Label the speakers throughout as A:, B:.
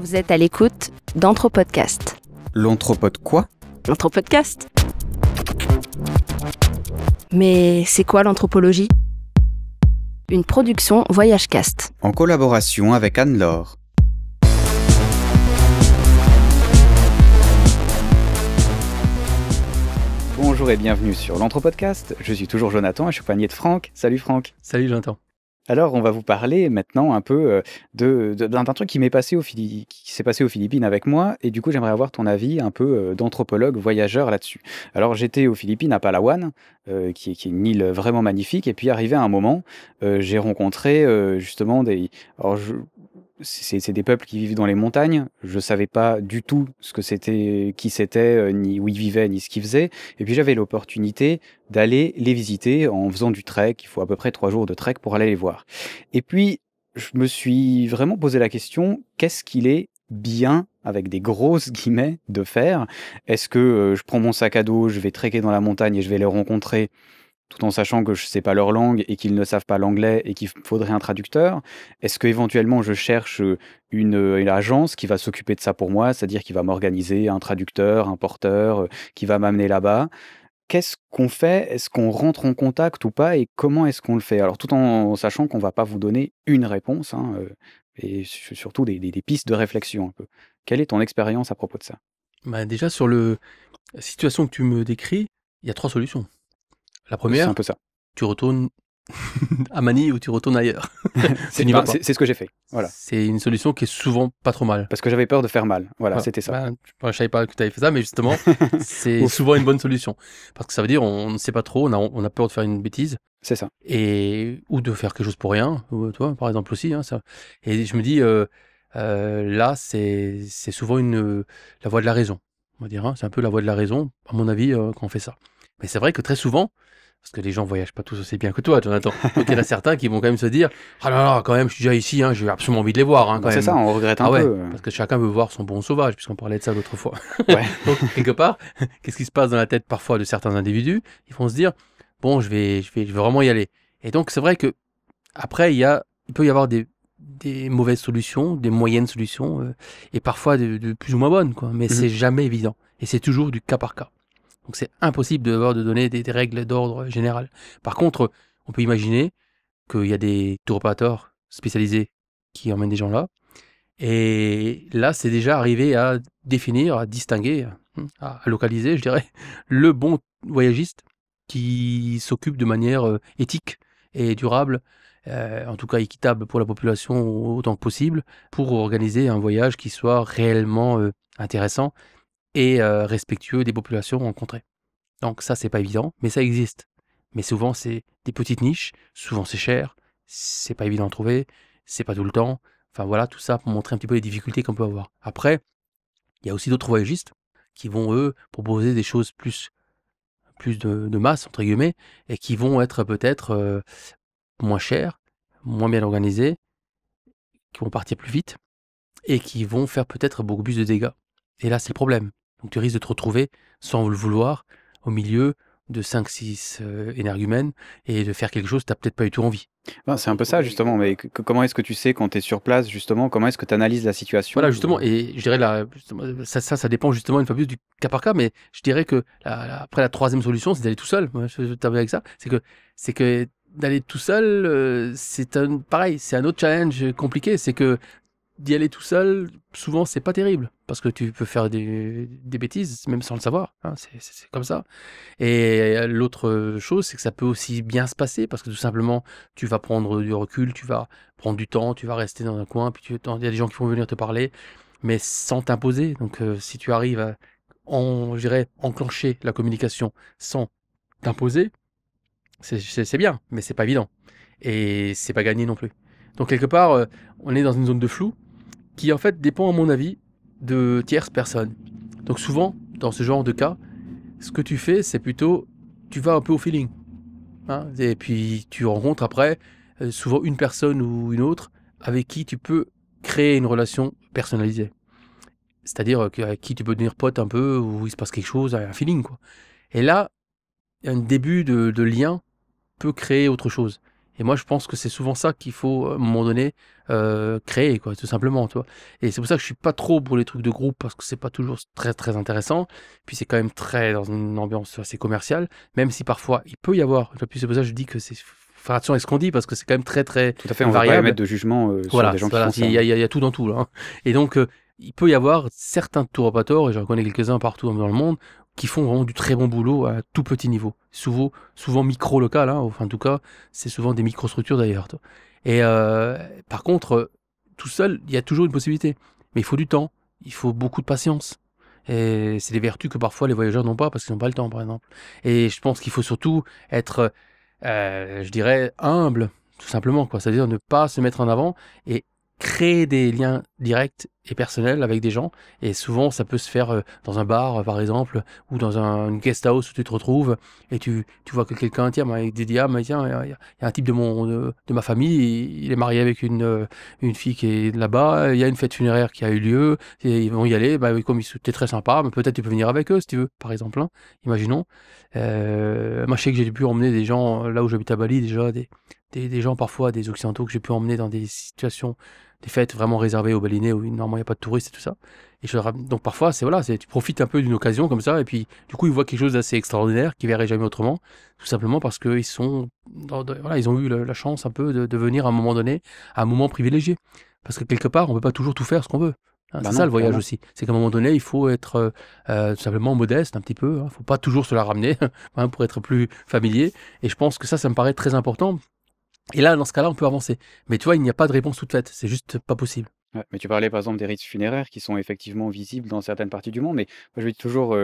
A: Vous êtes à l'écoute d'Anthropodcast.
B: L'anthropode quoi?
A: L'Anthropodcast. Mais c'est quoi l'anthropologie? Une production VoyageCast.
B: En collaboration avec Anne-Laure. Bonjour et bienvenue sur l'Anthropodcast. Je suis toujours Jonathan et je suis accompagné de Franck. Salut Franck.
C: Salut Jonathan.
B: Alors, on va vous parler maintenant un peu d'un truc qui s'est passé aux Philippines avec moi. Et du coup, j'aimerais avoir ton avis un peu d'anthropologue voyageur là-dessus. Alors, j'étais aux Philippines, à Palawan, qui est une île vraiment magnifique. Et puis, arrivé à un moment, j'ai rencontré justement des... Alors, c'est des peuples qui vivent dans les montagnes. Je savais pas du tout ce que c'était, qui c'était, ni où ils vivaient, ni ce qu'ils faisaient. Et puis j'avais l'opportunité d'aller les visiter en faisant du trek. Il faut à peu près 3 jours de trek pour aller les voir. Et puis je me suis vraiment posé la question, qu'est-ce qu'il est bien, avec des grosses guillemets, de faire? Est-ce que je prends mon sac à dos, je vais trekker dans la montagne et je vais les rencontrer tout en sachant que je ne sais pas leur langue et qu'ils ne savent pas l'anglais et qu'il faudrait un traducteur? Est-ce qu'éventuellement je cherche une agence qui va s'occuper de ça pour moi, c'est-à-dire qui va m'organiser un traducteur, un porteur, qui va m'amener là-bas? Qu'est-ce qu'on fait? Est-ce qu'on rentre en contact ou pas? Et comment est-ce qu'on le fait? Alors tout en sachant qu'on ne va pas vous donner une réponse, hein, et surtout des pistes de réflexion un peu. Quelle est ton expérience à propos de ça?
C: Déjà sur la situation que tu me décris, il y a 3 solutions. La
B: C'est
C: première,
B: un peu ça.
C: tu retournes à Manille ou tu retournes ailleurs.
B: C'est
C: n'y vas pas.
B: ce que j'ai fait. Voilà.
C: C'est une solution qui est souvent pas trop mal.
B: Parce que j'avais peur de faire mal. Voilà,
C: Voilà.
B: c'était ça.
C: Je savais pas que tu avais fait ça, mais justement, c'est souvent une bonne solution. Parce que ça veut dire on ne sait pas trop, on a peur de faire une bêtise,
B: C'est ça.
C: ou de faire quelque chose pour rien, ou toi par exemple aussi. Hein, ça. Et je me dis, là, c'est souvent la voie de la raison. On va dire, hein, c'est un peu la voie de la raison, à mon avis, quand on fait ça. Mais c'est vrai que très souvent, parce que les gens voyagent pas tous aussi bien que toi, Jonathan. Donc il y en a certains qui vont quand même se dire, ah là là, quand même, je suis déjà ici, hein, j'ai absolument envie de les voir. Hein, quand
B: C'est
C: même.
B: ça, on regrette un
C: Ouais,
B: peu.
C: parce que chacun veut voir son bon sauvage, puisqu'on parlait de ça l'autre fois.
B: Ouais.
C: Donc quelque part, qu'est-ce qui se passe dans la tête parfois de certains individus? Ils vont se dire, bon, je vais vraiment y aller. Et donc c'est vrai que après, il peut y avoir des mauvaises solutions, des moyennes solutions, et parfois de plus ou moins bonnes, quoi. Mais c'est jamais évident. Et c'est toujours du cas par cas. Donc c'est impossible de donner des règles d'ordre général. Par contre, on peut imaginer qu'il y a des tour opérateurs spécialisés qui emmènent des gens là. Et là, c'est déjà arrivé à définir, à distinguer, à localiser, je dirais, le bon voyagiste qui s'occupe de manière éthique et durable, en tout cas équitable pour la population autant que possible, pour organiser un voyage qui soit réellement intéressant et respectueux des populations rencontrées. Donc ça, c'est pas évident, mais ça existe. Mais souvent, c'est des petites niches, souvent c'est cher, c'est pas évident à trouver, c'est pas tout le temps. Enfin voilà, tout ça pour montrer un petit peu les difficultés qu'on peut avoir. Après, il y a aussi d'autres voyagistes qui vont, eux, proposer des choses plus de masse, entre guillemets, et qui vont être peut-être moins chères, moins bien organisées, qui vont partir plus vite, et qui vont faire peut-être beaucoup plus de dégâts. Et là, c'est le problème. Donc tu risques de te retrouver, sans le vouloir, au milieu de 5-6 énergumènes et de faire quelque chose que tu n'as peut-être pas du tout envie.
B: Ben, c'est un peu ça, justement. Mais comment est-ce que tu sais quand tu es sur place, justement? Comment est-ce que tu analyses la situation?
C: Voilà, justement. Et je dirais, ça dépend justement une fois plus du cas par cas, mais je dirais que après la troisième solution, c'est d'aller tout seul. Moi, je t'avoue avec ça. C'est que d'aller tout seul, pareil, c'est un autre challenge compliqué. C'est que d'y aller tout seul, souvent, c'est pas terrible. Parce que tu peux faire des bêtises, même sans le savoir. Hein, c'est comme ça. Et l'autre chose, c'est que ça peut aussi bien se passer. Parce que tout simplement, tu vas prendre du recul, tu vas prendre du temps, tu vas rester dans un coin. Puis il y a des gens qui vont venir te parler, mais sans t'imposer. Donc, si tu arrives à, je dirais, enclencher la communication sans t'imposer, c'est bien, mais c'est pas évident. Et c'est pas gagné non plus. Donc, quelque part, on est dans une zone de flou qui en fait dépend à mon avis de tierces personnes. Donc souvent, dans ce genre de cas, ce que tu fais, c'est plutôt, tu vas un peu au feeling. Hein, et puis tu rencontres après souvent une personne ou une autre avec qui tu peux créer une relation personnalisée. C'est-à-dire avec qui tu peux devenir pote un peu, où il se passe quelque chose, un feeling, quoi. Et là, un début de lien peut créer autre chose. Et moi, je pense que c'est souvent ça qu'il faut, à un moment donné, créer, quoi, tout simplement, tu vois. Et c'est pour ça que je suis pas trop pour les trucs de groupe, parce que c'est pas toujours très, très intéressant. Puis c'est quand même très dans une ambiance assez commerciale, même si parfois il peut y avoir. Puis c'est pour ça que je dis que c'est faire attention avec ce qu'on dit, parce que c'est quand même très, très
B: Tout à fait, on ne va pas
C: variable.
B: émettre de jugement sur
C: Voilà,
B: des gens qui
C: voilà,
B: font ça.
C: il y a tout dans tout, là, hein. Et donc, il peut y avoir certains tour operateurs, et j'en connais quelques-uns partout dans le monde, qui font vraiment du très bon boulot à tout petit niveau. Souvent micro-local, hein, enfin en tout cas, c'est souvent des microstructures d'ailleurs, toi. Et par contre, tout seul, il y a toujours une possibilité. Mais il faut du temps, il faut beaucoup de patience. Et c'est des vertus que parfois les voyageurs n'ont pas parce qu'ils n'ont pas le temps, par exemple. Et je pense qu'il faut surtout être, je dirais, humble, tout simplement, quoi. C'est-à-dire ne pas se mettre en avant et créer des liens directs et personnels avec des gens. Et souvent, ça peut se faire dans un bar, par exemple, ou dans une guest house où tu te retrouves et tu vois que quelqu'un, tiens, m'a dit, ah, mais tiens, il y a un type de ma famille, il est marié avec une fille qui est là-bas, il y a une fête funéraire qui a eu lieu, et ils vont y aller, bah, comme ils étaient très sympa, mais peut-être tu peux venir avec eux si tu veux, par exemple, hein, imaginons. Moi, je sais que j'ai pu emmener des gens, là où j'habite à Bali, déjà, des gens parfois, des occidentaux que j'ai pu emmener dans des situations, des fêtes vraiment réservées aux Balinais où normalement il n'y a pas de touristes et tout ça. Donc parfois, tu profites un peu d'une occasion comme ça, et puis du coup, ils voient quelque chose d'assez extraordinaire qu'ils verraient jamais autrement, tout simplement parce qu'ils sont, voilà, ils ont eu la chance un peu de venir à un moment donné, à un moment privilégié. Parce que quelque part, on ne peut pas toujours tout faire ce qu'on veut. Hein,
B: Bah
C: c'est
B: non,
C: ça le voyage
B: clairement.
C: aussi. C'est qu'à un moment donné, il faut être tout simplement modeste un petit peu. Il ne faut pas toujours se la ramener hein, pour être plus familier. Et je pense que ça me paraît très important. Et là, dans ce cas-là, on peut avancer. Mais tu vois, il n'y a pas de réponse toute faite. C'est juste pas possible.
B: Ouais, mais tu parlais par exemple des rites funéraires qui sont effectivement visibles dans certaines parties du monde. Mais moi, je me dis toujours,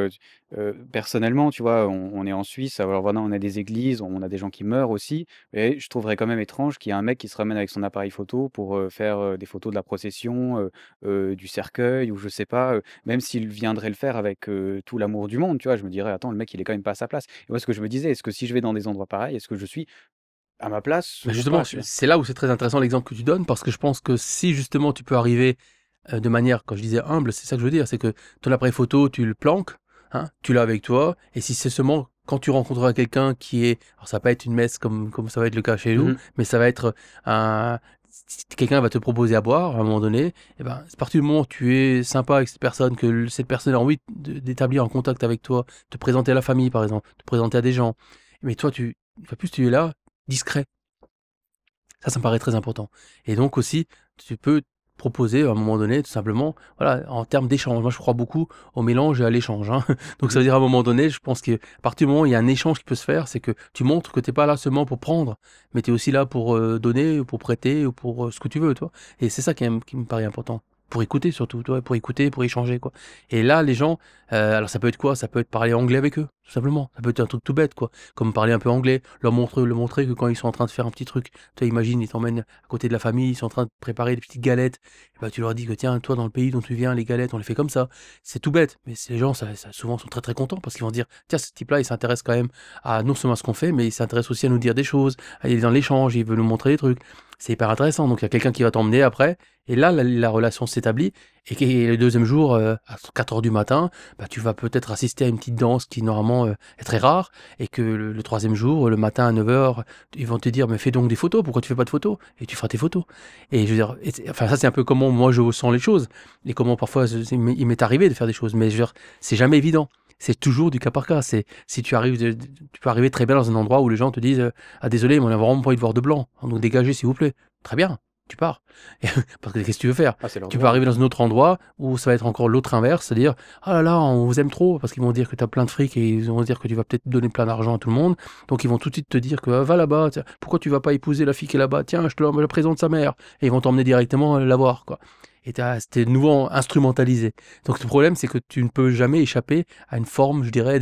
B: personnellement, tu vois, on est en Suisse, alors voilà, on a des églises, on a des gens qui meurent aussi. Et je trouverais quand même étrange qu'il y ait un mec qui se ramène avec son appareil photo pour faire des photos de la procession, du cercueil, ou je sais pas, même s'il viendrait le faire avec tout l'amour du monde, tu vois, je me dirais, attends, le mec, il est quand même pas à sa place. Et moi, ce que je me disais, est-ce que si je vais dans des endroits pareils, est-ce que je suis à ma place
C: Mais
B: ou
C: justement,
B: pas, tu vois?
C: c'est là où c'est très intéressant l'exemple que tu donnes, parce que je pense que si justement tu peux arriver de manière, quand je disais humble, c'est ça que je veux dire, c'est que ton appareil photo, tu le planques, hein, tu l'as avec toi, et si c'est seulement quand tu rencontreras quelqu'un qui est, alors ça va pas être une messe comme ça va être le cas chez nous,
B: Mmh.
C: mais ça va être si quelqu'un va te proposer à boire à un moment donné, et ben, c'est à partir du moment où tu es sympa avec cette personne, que cette personne a envie d'établir un contact avec toi, te présenter à la famille par exemple, te présenter à des gens, mais toi, plus tu es là, discret. Ça me paraît très important. Et donc aussi, tu peux proposer à un moment donné, tout simplement, voilà, en termes d'échange. Moi, je crois beaucoup au mélange et à l'échange, hein. Donc, ça
B: Mmh.
C: veut dire à un moment donné, je pense qu'à partir du moment où il y a un échange qui peut se faire, c'est que tu montres que tu n'es pas là seulement pour prendre, mais tu es aussi là pour donner, ou pour prêter, ou pour ce que tu veux, toi. Et c'est ça qui me paraît important. Pour écouter surtout, toi, pour écouter, pour échanger, quoi. Et là, les gens, alors ça peut être quoi? Ça peut être parler anglais avec eux, tout simplement. Ça peut être un truc tout bête, quoi. Comme parler un peu anglais, leur montrer que quand ils sont en train de faire un petit truc, toi, imagine, ils t'emmènent à côté de la famille, ils sont en train de préparer des petites galettes. Et bah, tu leur dis que tiens, toi, dans le pays dont tu viens, les galettes, on les fait comme ça. C'est tout bête, mais les gens, souvent, sont très très contents parce qu'ils vont dire tiens, ce type-là, il s'intéresse quand même à non seulement à ce qu'on fait, mais il s'intéresse aussi à nous dire des choses. Il est dans l'échange, il veut nous montrer des trucs. C'est hyper intéressant. Donc, il y a quelqu'un qui va t'emmener après. Et là, la relation s'établit. Et le deuxième jour, à 4 heures du matin, bah, tu vas peut-être assister à une petite danse qui, normalement, est très rare. Et que le troisième jour, le matin à 9 heures, ils vont te dire mais fais donc des photos, pourquoi tu fais pas de photos? Et tu feras tes photos. Et je veux dire, enfin ça c'est un peu comment moi je sens les choses et comment parfois il m'est arrivé de faire des choses, mais je veux dire, c'est jamais évident. C'est toujours du cas par cas. C'est si tu arrives, tu peux arriver très bien dans un endroit où les gens te disent ah désolé, mais on a vraiment pas envie de voir de blanc, donc dégagez s'il vous plaît. Très bien, tu pars. Parce que qu'est-ce que tu veux faire?
B: Ah, c'est leur
C: Tu peux
B: droit, hein.
C: arriver dans un autre endroit où ça va être encore l'autre inverse, c'est-à-dire ah là là, on vous aime trop, parce qu'ils vont dire que tu as plein de fric et ils vont dire que tu vas peut-être donner plein d'argent à tout le monde. Donc ils vont tout de suite te dire que va là-bas, tiens, pourquoi tu vas pas épouser la fille qui est là-bas? Tiens, je la présente sa mère. Et ils vont t'emmener directement la voir, quoi. Et c'était de nouveau instrumentalisé. Donc le problème, c'est que tu ne peux jamais échapper à une forme, je dirais,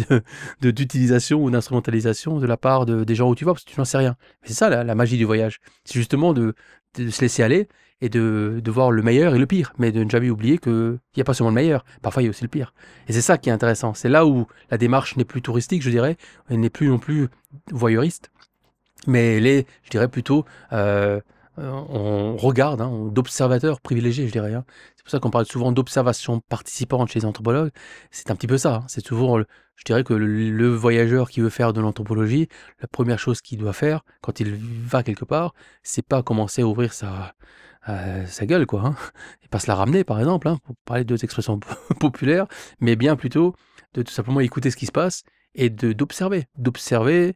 C: d'utilisation ou d'instrumentalisation de la part des gens où tu vas, parce que tu n'en sais rien. Mais c'est ça la magie du voyage. C'est justement de se laisser aller et de voir le meilleur et le pire, mais de ne jamais oublier qu'il n'y a pas seulement le meilleur, parfois il y a aussi le pire. Et c'est ça qui est intéressant. C'est là où la démarche n'est plus touristique, je dirais, elle n'est plus non plus voyeuriste, mais elle est, je dirais, plutôt on regarde, d'observateurs privilégiés, je dirais. C'est pour ça qu'on parle souvent d'observation participante chez les anthropologues. C'est un petit peu ça. C'est toujours, je dirais que le voyageur qui veut faire de l'anthropologie, la première chose qu'il doit faire quand il va quelque part, c'est pas commencer à ouvrir sa gueule, quoi. Et pas se la ramener, par exemple, pour parler de deux expressions populaires, mais bien plutôt de tout simplement écouter ce qui se passe et d'observer. D'observer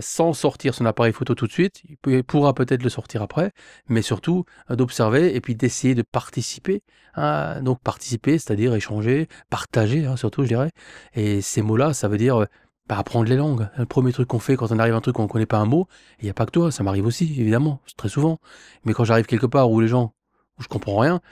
C: sans sortir son appareil photo tout de suite. Il pourra peut-être le sortir après, mais surtout d'observer et puis d'essayer de participer. Donc participer, c'est-à-dire échanger, partager, surtout, je dirais. Et ces mots-là, ça veut dire apprendre les langues. Le premier truc qu'on fait quand on arrive à un truc où on ne connaît pas un mot, il n'y a pas que toi, ça m'arrive aussi, évidemment, très souvent. Mais quand j'arrive quelque part où les gens, où je comprends rien,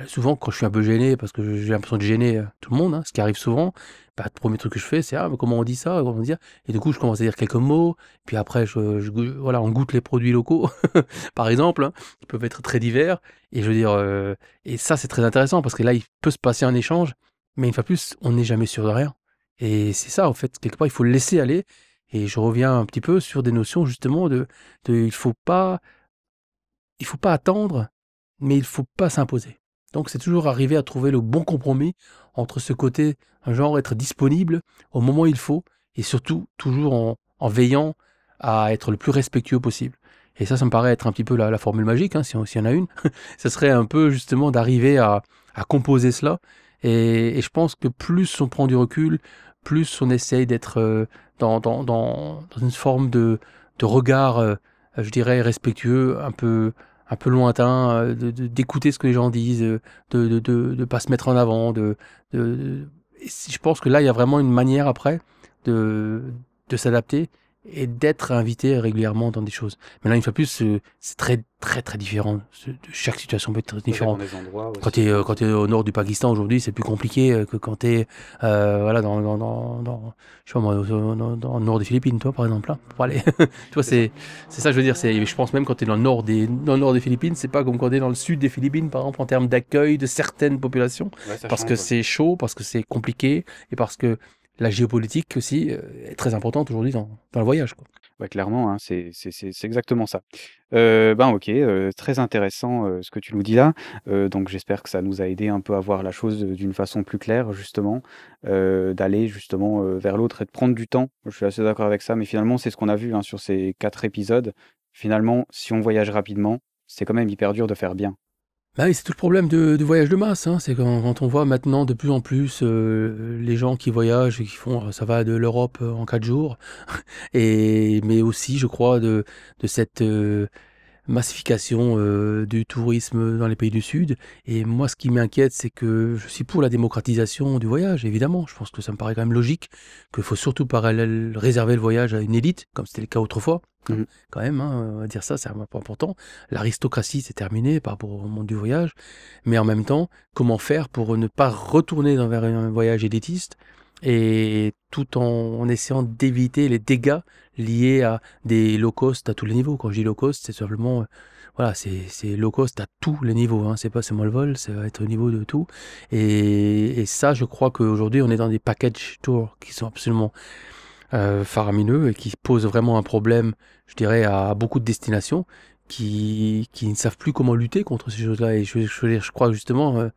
C: souvent quand je suis un peu gêné, parce que j'ai l'impression de gêner tout le monde, ce qui arrive souvent, le premier truc que je fais, c'est mais comment on dit ça, comment on dit ça. Et du coup, je commence à dire quelques mots, puis après, voilà, on goûte les produits locaux, par exemple, qui peuvent être très divers. Et je veux dire, et ça, c'est très intéressant, parce que là, il peut se passer un échange, mais une fois plus, on n'est jamais sûr de rien. Et c'est ça, en fait, quelque part, il faut le laisser aller. Et je reviens un petit peu sur des notions, justement, il faut pas attendre, mais il faut pas s'imposer. Donc, c'est toujours arriver à trouver le bon compromis entre ce côté, genre être disponible au moment où il faut, et surtout, toujours en veillant à être le plus respectueux possible. Et ça me paraît être un petit peu la formule magique, s'il y en a une. Ce serait un peu, justement, d'arriver à composer cela. Et je pense que plus on prend du recul, plus on essaye d'être dans une forme de regard, je dirais, respectueux, un peu lointain, d'écouter ce que les gens disent, de pas se mettre en avant. Et je pense que là, il y a vraiment une manière après de s'adapter et d'être invité régulièrement dans des choses. Mais là, une fois de plus, c'est très, très, très différent. Chaque situation peut être différente. Quand tu es au nord du Pakistan aujourd'hui, c'est plus compliqué que quand tu es voilà, dans je sais pas moi, dans le nord des Philippines, toi, par exemple. Là, pour parler. Toi, c'est ça, je veux dire. Je pense même quand tu es dans le nord des Philippines, c'est pas comme quand tu es dans le sud des Philippines, par exemple, en termes d'accueil de certaines populations.
B: Ouais,
C: parce que c'est chaud, parce que c'est compliqué, et parce que la géopolitique aussi est très importante aujourd'hui dans le voyage, quoi.
B: Ouais, clairement, c'est exactement ça. OK, très intéressant, ce que tu nous dis là. Donc j'espère que ça nous a aidé un peu à voir la chose d'une façon plus claire justement, d'aller justement, vers l'autre et de prendre du temps. Je suis assez d'accord avec ça, mais finalement, c'est ce qu'on a vu, sur ces 4 épisodes. Finalement, si on voyage rapidement, c'est quand même hyper dur de faire bien.
C: Oui, c'est tout le problème de voyage de masse. C'est quand on voit maintenant de plus en plus les gens qui voyagent et qui font ça va de l'Europe en 4 jours. Mais aussi, je crois, de cette massification du tourisme dans les pays du Sud. Et moi, ce qui m'inquiète, c'est que je suis pour la démocratisation du voyage, évidemment. Je pense que ça me paraît quand même logique qu'il faut surtout réserver le voyage à une élite, comme c'était le cas autrefois. Quand même, on va dire ça, c'est un peu important. L'aristocratie, c'est terminé par rapport au monde du voyage. Mais en même temps, comment faire pour ne pas retourner vers un voyage élitiste et tout en essayant d'éviter les dégâts liés à des low cost à tous les niveaux. Quand je dis low cost, c'est simplement, voilà, c'est low cost à tous les niveaux. C'est pas seulement le vol, ça va être au niveau de tout. Et ça, je crois qu'aujourd'hui, on est dans des package tours qui sont absolument faramineux et qui posent vraiment un problème, je dirais, à beaucoup de destinations qui ne savent plus comment lutter contre ces choses-là. Et je crois justement,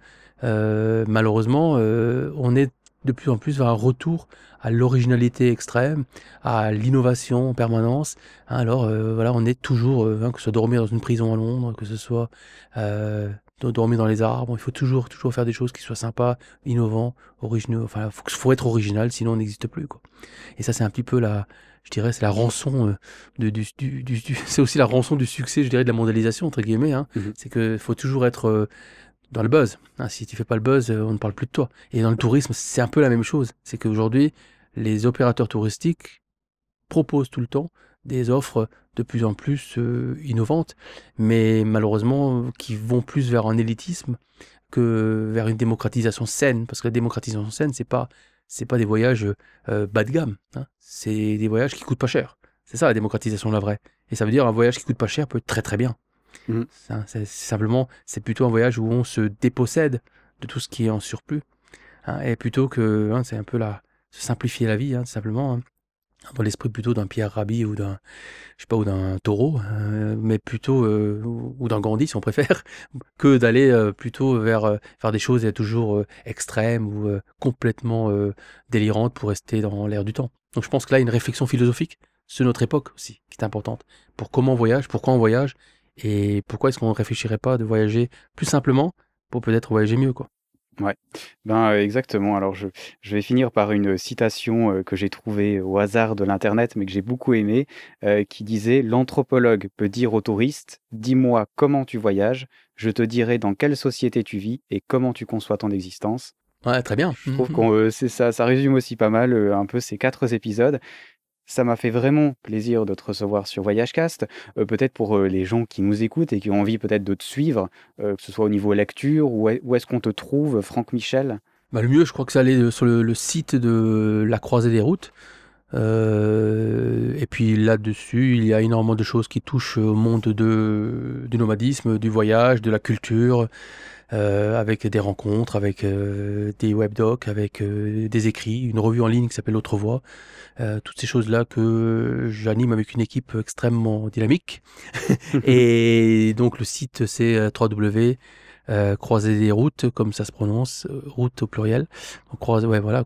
C: malheureusement, on est de plus en plus vers un retour à l'originalité extrême, à l'innovation en permanence. Alors voilà, on est toujours, que ce soit dormir dans une prison à Londres, que ce soit dormir dans les arbres, il faut toujours faire des choses qui soient sympas, innovantes, originaux. Enfin, faut être original, sinon on n'existe plus, quoi. Et ça, c'est un petit peu je dirais, c'est la rançon c'est aussi la rançon du succès, je dirais, de la mondialisation, entre guillemets. C'est qu'il faut toujours être dans le buzz. Si tu fais pas le buzz, on ne parle plus de toi. Et dans le tourisme, c'est un peu la même chose. C'est qu'aujourd'hui, les opérateurs touristiques proposent tout le temps des offres de plus en plus innovantes, mais malheureusement qui vont plus vers un élitisme que vers une démocratisation saine. Parce que la démocratisation saine, c'est pas des voyages bas de gamme. C'est des voyages qui coûtent pas cher. C'est ça la démocratisation, la vraie. Et ça veut dire un voyage qui coûte pas cher peut être très très bien. C'est simplement, c'est plutôt un voyage où on se dépossède de tout ce qui est en surplus. Et plutôt que, c'est un peu se simplifier la vie, simplement. dans l'esprit plutôt d'un Pierre Rabhi ou d'un, je sais pas, ou d'un Taureau, mais plutôt, ou d'un Gandhi si on préfère, que d'aller plutôt vers faire des choses toujours extrêmes ou complètement délirantes pour rester dans l'air du temps. Donc je pense que là, il y a une réflexion philosophique sur notre époque aussi, qui est importante. Pour comment on voyage, pourquoi on voyage, et pourquoi est-ce qu'on ne réfléchirait pas de voyager plus simplement pour peut-être voyager mieux, quoi.
B: Ouais, exactement. Alors je vais finir par une citation que j'ai trouvée au hasard de l'internet, mais que j'ai beaucoup aimée, qui disait: «L'anthropologue peut dire au touriste: "Dis-moi comment tu voyages, je te dirai dans quelle société tu vis et comment tu conçois ton existence"».
C: Ouais, très bien.
B: Je trouve qu'on c'est ça résume aussi pas mal, un peu ces 4 épisodes. Ça m'a fait vraiment plaisir de te recevoir sur VoyageCast. Peut-être pour, les gens qui nous écoutent et qui ont envie peut-être de te suivre, que ce soit au niveau lecture, où est-ce qu'on te trouve, Franck Michel?
C: Bah, le mieux, je crois que c'est aller sur le site de la Croisée des Routes. Et puis là-dessus, il y a énormément de choses qui touchent au monde du nomadisme, du voyage, de la culture, avec des rencontres, avec des webdocs, avec des écrits, une revue en ligne qui s'appelle L'Autre Voix. Toutes ces choses-là que j'anime avec une équipe extrêmement dynamique. Et donc le site, c'est Croisée des routes, comme ça se prononce, route au pluriel. Donc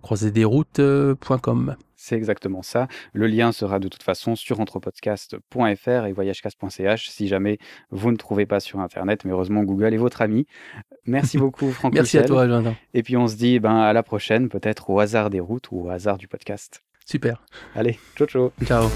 C: croisédesroutes.com.
B: C'est exactement ça. Le lien sera de toute façon sur anthropodcast.fr et voyagecast.ch si jamais vous ne trouvez pas sur internet, mais heureusement Google est votre ami. Merci beaucoup Franck
C: Merci à
B: Michel.
C: toi, Jonathan.
B: Et puis on se dit à la prochaine, peut-être au hasard des routes ou au hasard du podcast.
C: Super.
B: Allez, ciao ciao.
C: Ciao.